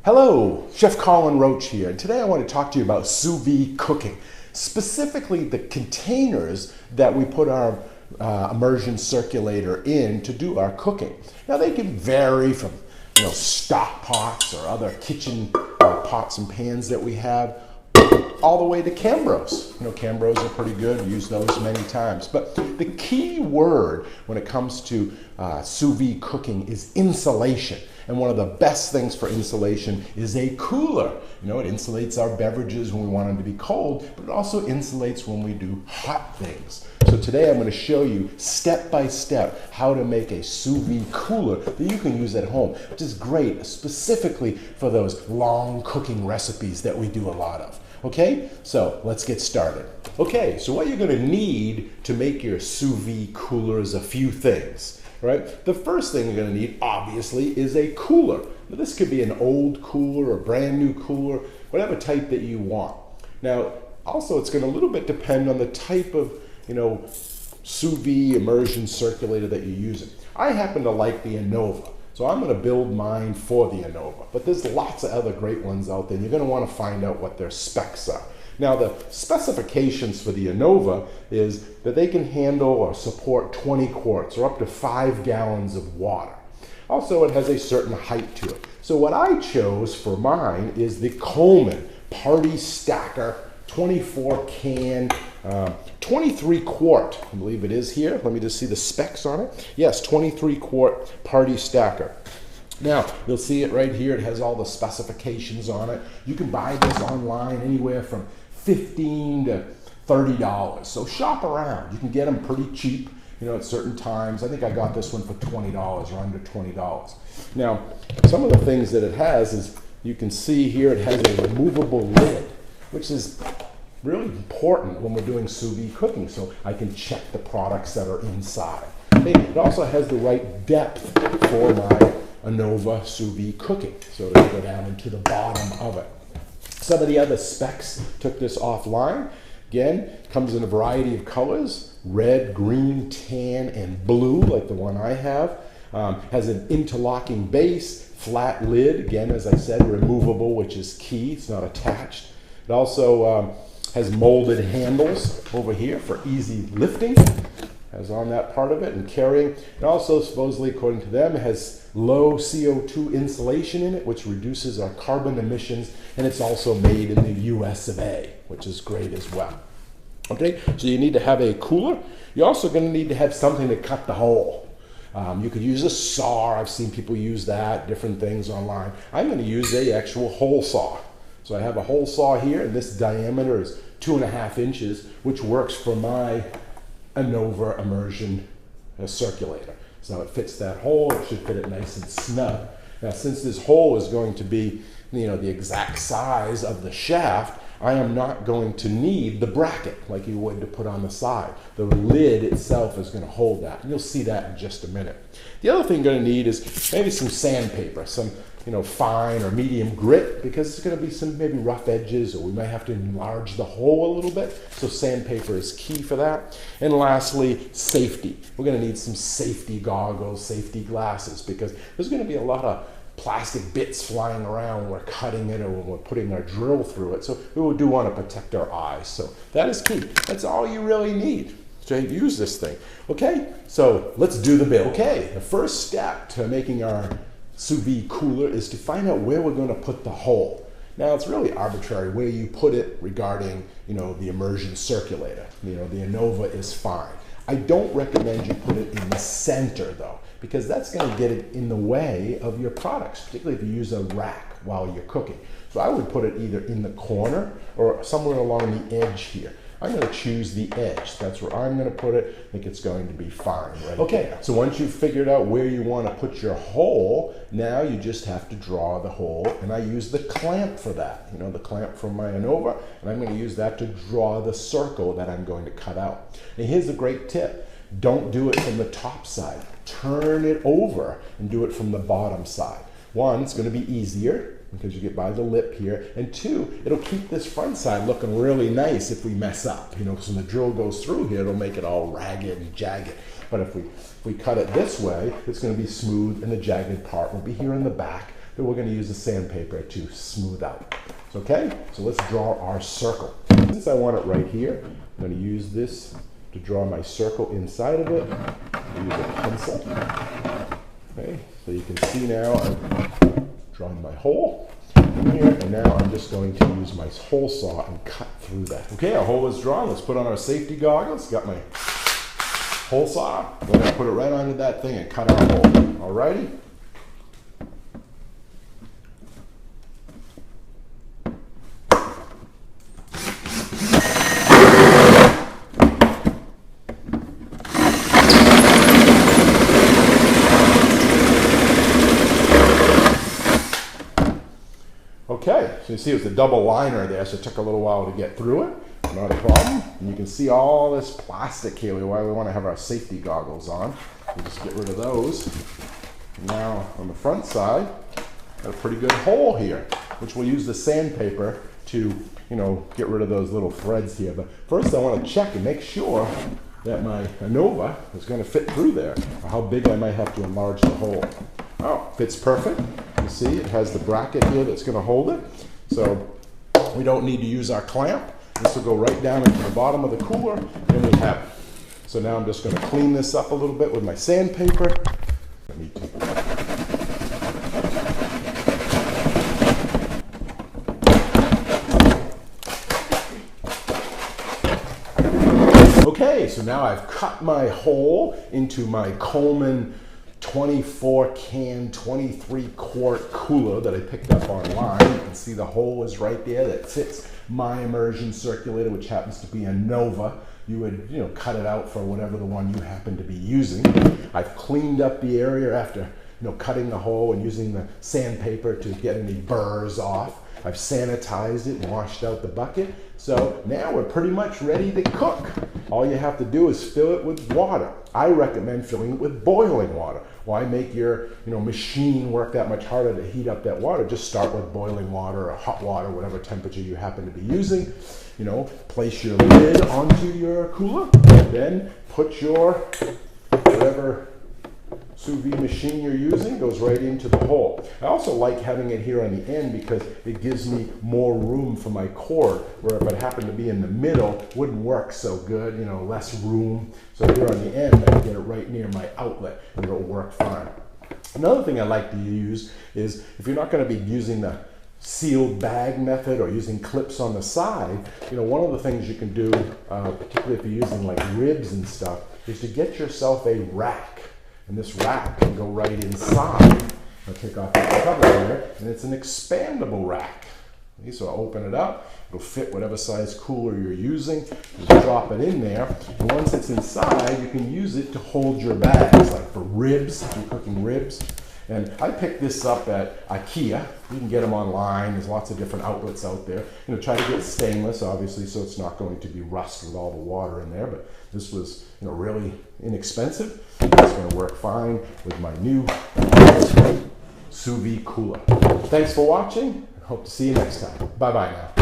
Hello, Chef Colin Roach here, and today I want to talk to you about sous vide cooking, specifically the containers that we put our immersion circulator in to do our cooking. Now they can vary from stock pots or other kitchen pots and pans that we have, all the way to Cambros. Cambros are pretty good, we use those many times. But the key word when it comes to sous vide cooking is insulation. And one of the best things for insulation is a cooler. It insulates our beverages when we want them to be cold, but it also insulates when we do hot things. So today I'm going to show you step by step how to make a sous vide cooler that you can use at home, which is great specifically for those long cooking recipes that we do a lot of. Okay, so let's get started. Okay, so what you're going to need to make your sous vide cooler is a few things. Right? The first thing you're going to need, obviously, is a cooler. Now, this could be an old cooler or brand new cooler, whatever type that you want. Now, also, it's going to a little bit depend on the type of, sous vide immersion circulator that you're using. I happen to like the Innova, so I'm going to build mine for the Innova. But there's lots of other great ones out there, and you're going to want to find out what their specs are. Now, the specifications for the Innova is that they can handle or support 20 quarts or up to 5 gallons of water. Also, it has a certain height to it. So what I chose for mine is the Coleman Party Stacker 24 can, 23 quart, I believe it is here. Let me just see the specs on it. Yes, 23 quart Party Stacker. Now, you'll see it right here. It has all the specifications on it. You can buy this online anywhere from $15 to $30. So shop around. You can get them pretty cheap, at certain times. I think I got this one for $20 or under $20. Now, some of the things that it has is, you can see here, it has a removable lid, which is really important when we're doing sous vide cooking, so I can check the products that are inside. Okay, it also has the right depth for my Innova sous vide cooking, so it'll go down into the bottom of it. Some of the other specs took this offline. Again, comes in a variety of colors: red, green, tan, and blue, like the one I have. Has an interlocking base, flat lid. Again, as I said, removable, which is key. It's not attached. It also has molded handles over here for easy lifting. Has on that part of it and carrying. It also, supposedly, according to them, has low CO2 insulation in it, which reduces our carbon emissions, and it's also made in the US of A, which is great as well. Okay, so you need to have a cooler. You're also going to need to have something to cut the hole. You could use a saw. I've seen people use that, different things online. I'm going to use a actual hole saw. So I have a hole saw here, and this diameter is 2.5 inches, which works for my Innova immersion circulator. So it fits that hole. It should fit it nice and snug. Now, since this hole is going to be, the exact size of the shaft, I am not going to need the bracket like you would to put on the side. The lid itself is going to hold that, and you'll see that in just a minute. The other thing you're going to need is maybe some sandpaper, some fine or medium grit, because it's going to be some maybe rough edges, or we might have to enlarge the hole a little bit. So sandpaper is key for that. And lastly, safety. We're going to need some safety goggles, safety glasses, because there's going to be a lot of plastic bits flying around when we're cutting it or when we're putting our drill through it. So we do want to protect our eyes. So that is key. That's all you really need to use this thing. Okay, so let's do the build. Okay, the first step to making our sous vide cooler is to find out where we're going to put the hole. Now, it's really arbitrary where you put it regarding, the immersion circulator. The Innova is fine. I don't recommend you put it in the center, though, because that's going to get it in the way of your products, particularly if you use a rack while you're cooking. So I would put it either in the corner or somewhere along the edge here. I'm going to choose the edge. That's where I'm going to put it. I think it's going to be fine right there. So once you've figured out where you want to put your hole, now you just have to draw the hole. And I use the clamp for that, the clamp from my Innova. And I'm going to use that to draw the circle that I'm going to cut out. And here's a great tip. Don't do it from the top side. Turn it over and do it from the bottom side. One, it's going to be easier because you get by the lip here, and two, it'll keep this front side looking really nice if we mess up. Because when the drill goes through here, it'll make it all ragged and jagged. But if we cut it this way, it's going to be smooth, and the jagged part will be here in the back. that we're going to use the sandpaper to smooth out. Okay, so let's draw our circle. Since I want it right here, I'm going to use this to draw my circle inside of it. I'll use a pencil. Okay, so you can see now I've drawn my hole here, and now I'm just going to use my hole saw and cut through that. Okay, our hole is drawn. Let's put on our safety goggles. Got my hole saw. I'm going to put it right onto that thing and cut our hole. Alrighty? Okay, so you see it's a double liner there, so it took a little while to get through it. Not a problem. And you can see all this plastic here, why we want to have our safety goggles on. We just get rid of those. Now on the front side, got a pretty good hole here, which we'll use the sandpaper to, get rid of those little threads here. But first I want to check and make sure that my ANOVA is going to fit through there, or how big I might have to enlarge the hole. Oh, fits perfect. You see, it has the bracket here that's going to hold it. So we don't need to use our clamp. This will go right down into the bottom of the cooler, and we have it. So now I'm just going to clean this up a little bit with my sandpaper. Okay, so now I've cut my hole into my Coleman 24 can, 23 quart cooler that I picked up online. You can see the hole is right there that fits my immersion circulator, which happens to be a Nova. You would, cut it out for whatever the one you happen to be using. I've cleaned up the area after, cutting the hole and using the sandpaper to get any burrs off. I've sanitized it and washed out the bucket. So now we're pretty much ready to cook. All you have to do is fill it with water. I recommend filling it with boiling water. Why make your machine work that much harder to heat up that water? Just start with boiling water or hot water, whatever temperature you happen to be using. Place your lid onto your cooler, then put your whatever sous vide machine you're using goes right into the hole. I also like having it here on the end because it gives me more room for my cord, where if it happened to be in the middle, wouldn't work so good, less room. So here on the end, I can get it right near my outlet and it'll work fine. Another thing I like to use is, if you're not going to be using the sealed bag method or using clips on the side, one of the things you can do, particularly if you're using like ribs and stuff, is to get yourself a rack. And this rack can go right inside. I'll take off the cover here, and it's an expandable rack. Okay, so I'll open it up. It'll fit whatever size cooler you're using. Just drop it in there. And once it's inside, you can use it to hold your bags, like for ribs, if you're cooking ribs. And I picked this up at IKEA. You can get them online. There's lots of different outlets out there. Try to get stainless, obviously, so it's not going to be rust with all the water in there. But this was, really inexpensive. It's going to work fine with my new Sous Vide Cooler. Thanks for watching. Hope to see you next time. Bye-bye now.